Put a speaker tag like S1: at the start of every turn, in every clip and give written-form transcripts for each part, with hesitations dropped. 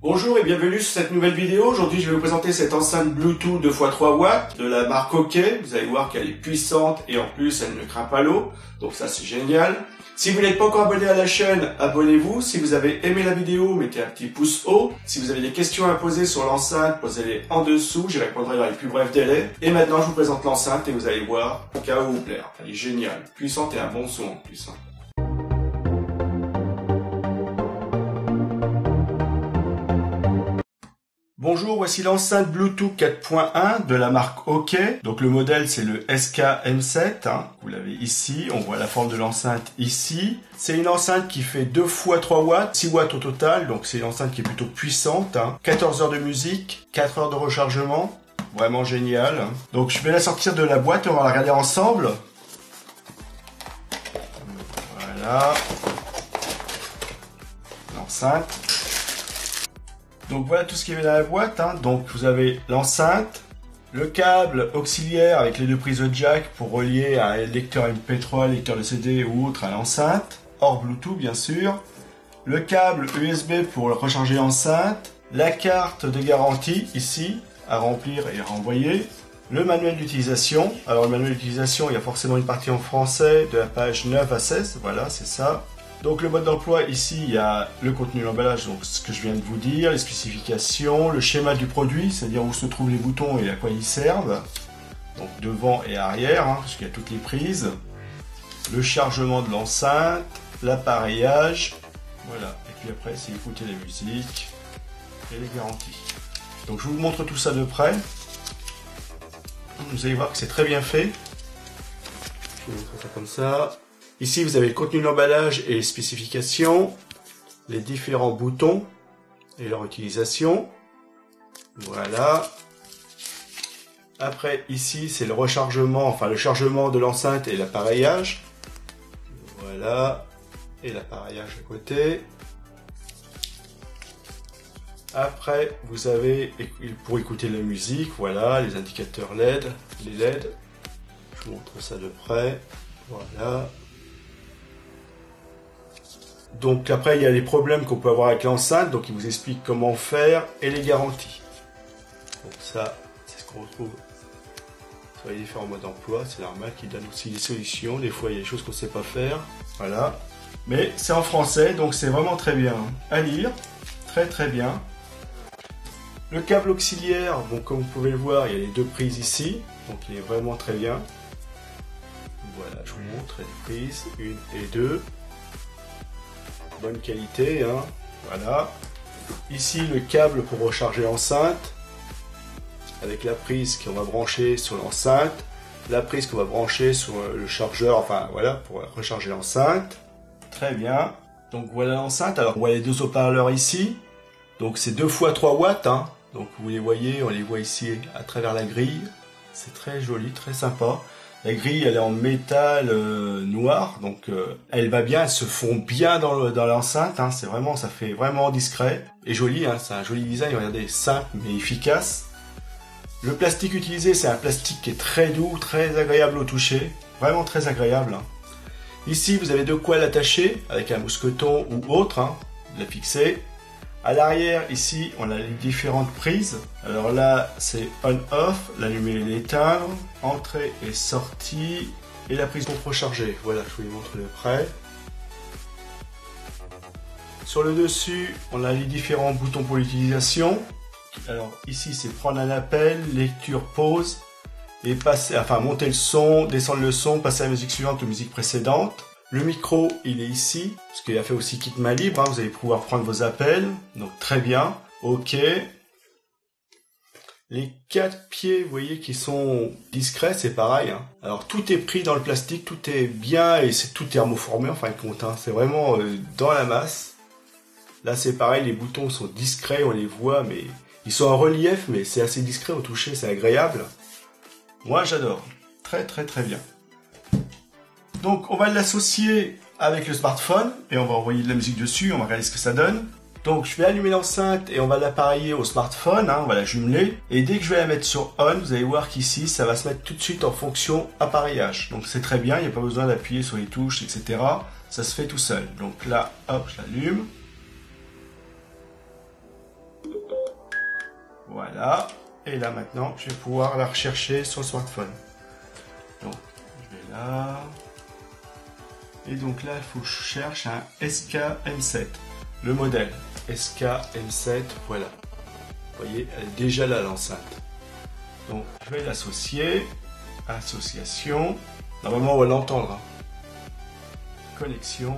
S1: Bonjour et bienvenue sur cette nouvelle vidéo. Aujourd'hui, je vais vous présenter cette enceinte Bluetooth 2x3 watts de la marque OK. Vous allez voir qu'elle est puissante et en plus, elle ne craint pas l'eau. Donc ça, c'est génial. Si vous n'êtes pas encore abonné à la chaîne, abonnez-vous. Si vous avez aimé la vidéo, mettez un petit pouce haut. Si vous avez des questions à poser sur l'enceinte, posez-les en dessous. J'y répondrai dans les plus brefs délais. Et maintenant, je vous présente l'enceinte et vous allez voir qu'elle va vous plaire. Elle est géniale, puissante et un bon son en plus. Bonjour, voici l'enceinte Bluetooth 4.1 de la marque OK. Donc le modèle c'est le SK-M7, vous l'avez ici, on voit la forme de l'enceinte ici. C'est une enceinte qui fait 2 x 3 watts, 6 watts au total, donc c'est une enceinte qui est plutôt puissante. 14 heures de musique, 4 heures de rechargement, vraiment génial. Donc je vais la sortir de la boîte et on va la regarder ensemble. Voilà, l'enceinte. Donc voilà tout ce qui est dans la boîte. Donc vous avez l'enceinte, le câble auxiliaire avec les deux prises jack pour relier un lecteur MP3, lecteur de CD ou autre à l'enceinte, hors Bluetooth bien sûr. Le câble USB pour recharger l'enceinte, la carte de garantie ici à remplir et renvoyer. Le manuel d'utilisation. Alors le manuel d'utilisation, il y a forcément une partie en français de la page 9 à 16, voilà c'est ça. Donc le mode d'emploi, ici il y a le contenu de l'emballage, donc ce que je viens de vous dire, les spécifications, le schéma du produit, c'est-à-dire où se trouvent les boutons et à quoi ils servent, donc devant et arrière, parce qu'il y a toutes les prises, le chargement de l'enceinte, l'appareillage, voilà, et puis après c'est écouter la musique et les garanties. Donc je vous montre tout ça de près, vous allez voir que c'est très bien fait, je vous montre ça comme ça. Ici, vous avez le contenu de l'emballage et les spécifications, les différents boutons et leur utilisation. Voilà. Après, ici, c'est le rechargement, enfin le chargement de l'enceinte et l'appareillage. Voilà. Et l'appareillage à côté. Après, vous avez, pour écouter la musique, voilà, les indicateurs LED, les LED. Je vous montre ça de près. Voilà. Donc après il y a les problèmes qu'on peut avoir avec l'enceinte, donc il vous explique comment faire et les garanties. Donc ça, c'est ce qu'on retrouve sur les différents modes d'emploi, c'est normal qu'il donne aussi des solutions, des fois il y a des choses qu'on ne sait pas faire, voilà. Mais c'est en français, donc c'est vraiment très bien à lire, très très bien. Le câble auxiliaire, bon comme vous pouvez le voir, il y a les deux prises ici, donc il est vraiment très bien. Voilà, je vous montre les prises, 1 et 2. Bonne qualité, voilà. Ici le câble pour recharger l'enceinte, avec la prise qu'on va brancher sur l'enceinte, la prise qu'on va brancher sur le chargeur, enfin voilà, pour recharger l'enceinte. Très bien. Donc voilà l'enceinte. Alors on voit les deux haut-parleurs ici. Donc c'est 2 x 3 watts, donc vous les voyez, on les voit ici à travers la grille. C'est très joli, très sympa. La grille, elle est en métal noir, donc elle va bien, elle se fond bien dans l'enceinte. C'est vraiment, ça fait vraiment discret et joli. C'est un joli design. Regardez, simple mais efficace. Le plastique utilisé, c'est un plastique qui est très doux, très agréable au toucher, vraiment très agréable. Ici, vous avez de quoi l'attacher avec un mousqueton ou autre, la fixer. À l'arrière, ici, on a les différentes prises. Alors là, c'est on-off, l'allumer et l'éteindre, entrée et sortie, et la prise pour recharger. Voilà, je vous les montre de près. Sur le dessus, on a les différents boutons pour l'utilisation. Alors ici, c'est prendre un appel, lecture, pause, et passer, enfin monter le son, descendre le son, passer à la musique suivante ou musique précédente. Le micro, il est ici, parce qu'il a fait aussi kit main libre, vous allez pouvoir prendre vos appels, donc très bien, ok. Les 4 pieds, vous voyez, qui sont discrets, c'est pareil. Alors tout est pris dans le plastique, tout est bien, et c'est tout thermoformé en fin de compte, c'est vraiment dans la masse. Là c'est pareil, les boutons sont discrets, on les voit, mais ils sont en relief, mais c'est assez discret au toucher, c'est agréable. Moi j'adore, très très très bien. Donc on va l'associer avec le smartphone et on va envoyer de la musique dessus, on va regarder ce que ça donne. Donc je vais allumer l'enceinte et on va l'appareiller au smartphone, on va la jumeler. Et dès que je vais la mettre sur on, vous allez voir qu'ici ça va se mettre tout de suite en fonction appareillage. Donc c'est très bien, il n'y a pas besoin d'appuyer sur les touches, etc. Ça se fait tout seul. Donc là, hop, je l'allume. Voilà. Et là maintenant, je vais pouvoir la rechercher sur le smartphone. Donc, je vais là. Et donc là, il faut que je cherche un SK-M7. Le modèle SK-M7, voilà. Vous voyez, elle est déjà là l'enceinte. Donc, je vais l'associer. Association. Normalement, on va l'entendre. Connexion.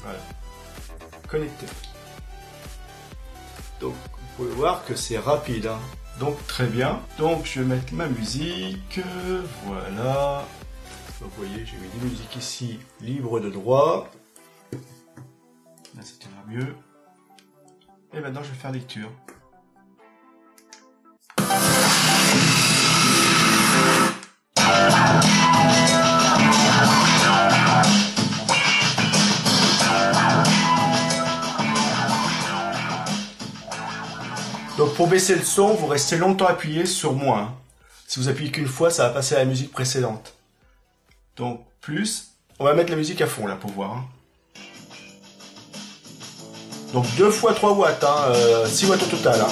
S1: Voilà. Connecté. Donc, vous pouvez voir que c'est rapide. Hein. Donc, très bien. Donc, je vais mettre ma musique. Voilà. Donc, vous voyez, j'ai mis des musiques ici, libres de droit. Là, c'était mieux. Et maintenant, je vais faire lecture. Donc pour baisser le son, vous restez longtemps appuyé sur moins. Si vous appuyez qu'une fois, ça va passer à la musique précédente. Donc plus, on va mettre la musique à fond là pour voir. Hein. Donc 2 fois 3 watts, hein, 6 watts au total. Hein.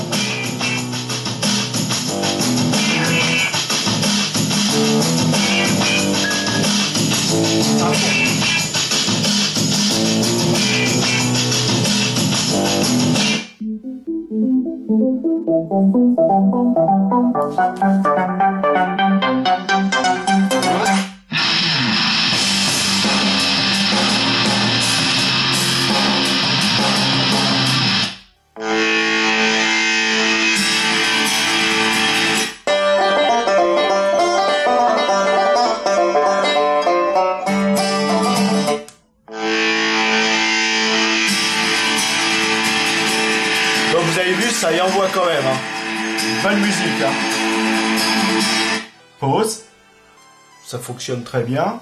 S1: Donc vous avez vu, ça y envoie quand même. Hein. Bonne musique. Hein. Pause. Ça fonctionne très bien.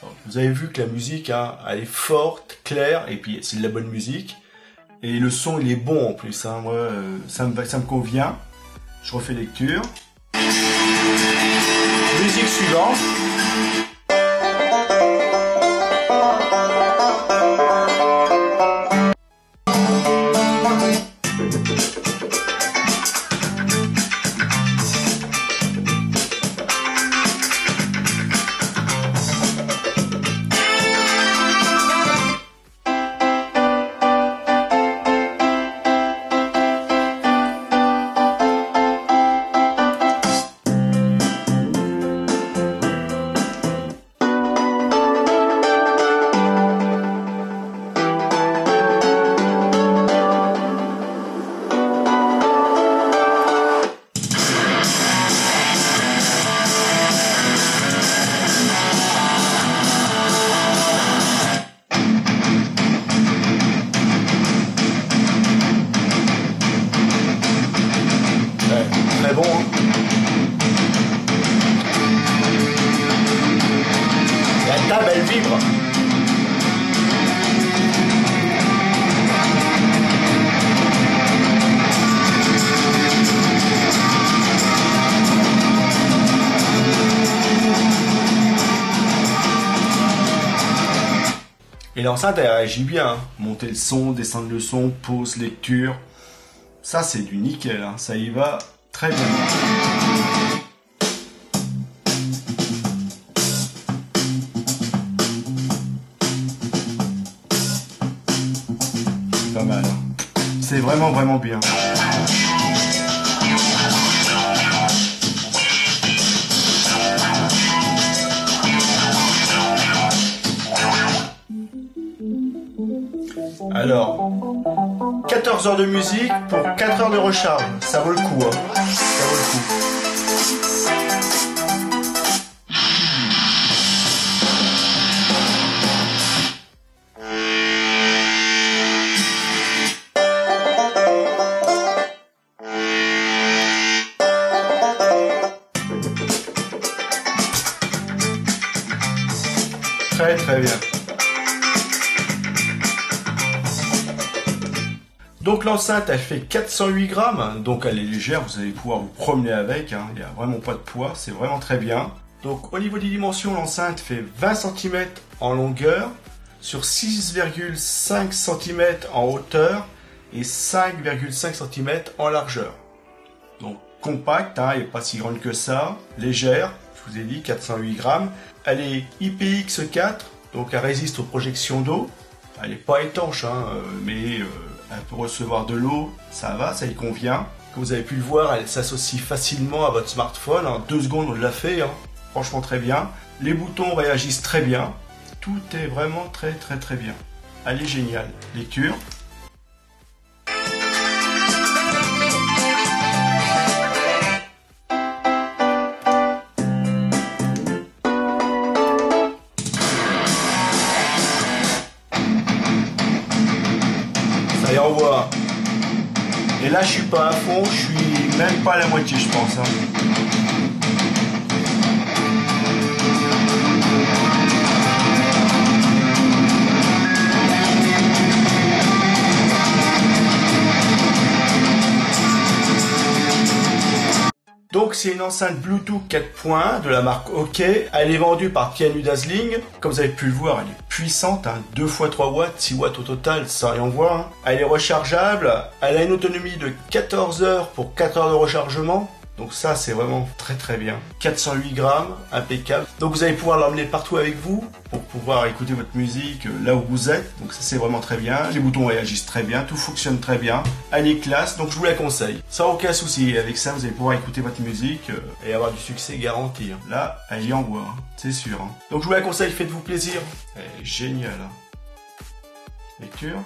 S1: Donc, vous avez vu que la musique, hein, elle est forte, claire, et puis c'est de la bonne musique. Et le son, il est bon en plus. Hein. Moi, ça me convient. Je refais lecture. Musique suivante. Très bon. Hein. La table, elle vibre. Et l'enceinte, elle réagit bien. Hein. Monter le son, descendre le son, pause, lecture. Ça, c'est du nickel. Hein. Ça y va très bien. C'est pas mal. Hein. C'est vraiment, vraiment bien. Alors, 14 heures de musique pour 4 heures de recharge. Ça vaut le coup. Hein. Ça vaut le coup. Très très bien. Donc l'enceinte, elle fait 408 grammes, donc elle est légère, vous allez pouvoir vous promener avec, hein. Il n'y a vraiment pas de poids, c'est vraiment très bien. Donc au niveau des dimensions, l'enceinte fait 20 cm en longueur, sur 6,5 cm en hauteur et 5,5 cm en largeur. Donc compacte, hein, et pas si grande que ça, légère, je vous ai dit 408 grammes. Elle est IPX4, donc elle résiste aux projections d'eau. Elle n'est pas étanche, hein, mais elle peut recevoir de l'eau, ça va, ça y convient. Comme vous avez pu le voir, elle s'associe facilement à votre smartphone. En 2 secondes, on l'a fait, hein. Franchement très bien. Les boutons réagissent très bien. Tout est vraiment très bien. Elle est géniale. Lecture. Ça y envoie. Et là, je suis pas à fond, je suis même pas à la moitié, je pense, hein. Donc c'est une enceinte Bluetooth 4.1 de la marque OK. Elle est vendue par Pianu Dazzling. Comme vous avez pu le voir, elle est puissante, hein, 2 x 3 watts, 6 watts au total, ça rien voir. Hein. Elle est rechargeable. Elle a une autonomie de 14 heures pour 4 heures de rechargement. Donc ça c'est vraiment très bien. 408 grammes, impeccable. Donc vous allez pouvoir l'emmener partout avec vous pour pouvoir écouter votre musique là où vous êtes. Donc ça c'est vraiment très bien. Les boutons réagissent très bien, tout fonctionne très bien. Elle est classe, donc je vous la conseille. Sans aucun souci. Avec ça vous allez pouvoir écouter votre musique et avoir du succès garanti. Hein. Là, elle y envoie, hein, c'est sûr. Hein. Donc je vous la conseille, faites-vous plaisir. Elle est géniale. Hein. Lecture.